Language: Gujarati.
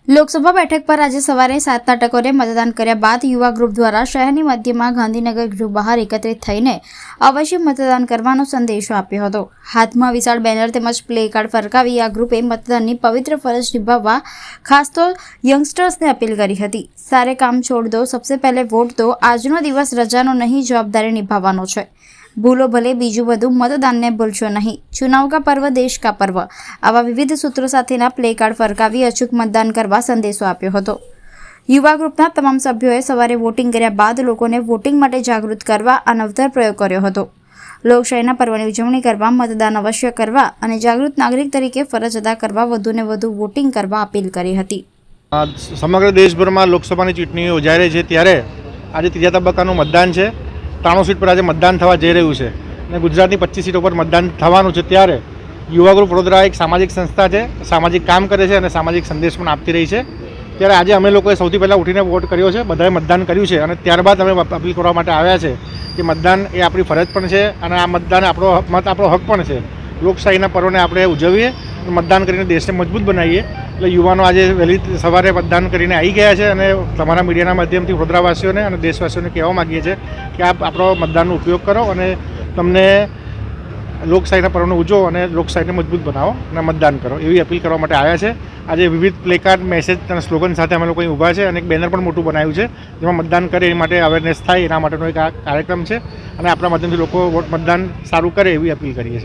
લોકસભા બેઠક પર આજે સવારે 7ના ટકોરે મતદાન કર્યા બાદ યુવા ગ્રુપ દ્વારા શહેરની મધ્યમાં ગાંધીનગર ગૃહ બહાર એકત્રિત થઈને અવશ્ય મતદાન કરવાનો સંદેશો આપ્યો હતો। હાથમાં વિશાળ બેનર તેમજ પ્લે કાર્ડ ફરકાવી આ ગ્રુપે મતદાનની પવિત્ર ફરજ નિભાવવા ખાસ તો યંગસ્ટર્સને અપીલ કરી હતી। સારે કામ છોડ દો, સબસે પહેલે વોટ દો। આજનો દિવસ રજાનો નહીં, જવાબદારી નિભાવવાનો છે। ભૂલો ભલે, બીજું બધું, मतदान भूलशो नहीं। चुनाव का पर्व देश का पर्व। आवा विविध सूत्रों साथेना प्ले कार्ड फरकावी अचूक मतदान करवा संदेशो आप्यो हतो। युवा ग्रुपना तमाम सभ्योए सवारे वोटिंग कर्या बाद लोकोने वोटिंग माटे जागृत करवा आ नवतर प्रयोग कर्यो हतो। લોકશાહીના પર્વની ઉજવણી કરવા, મતદાન અવશ્ય કરવા અને જાગૃત નાગરિક તરીકે ફરજ અદા કરવા વધુને વધુ વોટિંગ કરવા અપીલ કરી હતી। સમગ્ર દેશભરમાં લોકસભાની ચૂંટણી યોજાઈ રહી છે ત્યારે આજે ત્રીજા તબક્કાનું મતદાન છે। 93 સીટ પર આજે મતદાન થવા જઈ રહ્યું છે અને ગુજરાતની 25 સીટો પર મતદાન થવાનું છે। ત્યારે યુવા ગ્રુપ વડોદરા એક સામાજિક સંસ્થા છે, સામાજિક કામ કરે છે અને સામાજિક સંદેશ પણ આપતી રહી છે। ત્યારે આજે અમે લોકોએ સૌથી પહેલાં ઉઠીને વોટ કર્યો છે, બધાએ મતદાન કર્યું છે અને ત્યારબાદ અમે અપીલ કરવા માટે આવ્યા છે કે મતદાન એ આપણી ફરજ પણ છે અને આ મતદાન આપણો હક પણ છે। લોકશાહીના પર્વને આપણે ઉજવીએ, મતદાન કરીને દેશને મજબૂત બનાવીએ। એટલે યુવાનો આજે વહેલી સવારે મતદાન કરીને આવી ગયા છે અને તમારા મીડિયાના માધ્યમથી વડોદરાવાસીઓને અને દેશવાસીઓને કહેવા માગીએ છીએ કે આપ આપણો મતદાનનો ઉપયોગ કરો અને તમને લોકશાહીના પર્વને ઉજવો અને લોકશાહીને મજબૂત બનાવો અને મતદાન કરો, એવી અપીલ કરવા માટે આવ્યા છે। આજે વિવિધ પ્લેકાર્ડ, મેસેજ અને સ્લોગન સાથે અમે લોકો અહીં ઊભા છે અને એક બેનર પણ મોટું બનાવ્યું છે જેમાં મતદાન કરે એ માટે અવેરનેસ થાય એના માટેનો એક આ કાર્યક્રમ છે અને આપણા માધ્યમથી લોકો મતદાન સારું કરે એવી અપીલ કરીએ છીએ।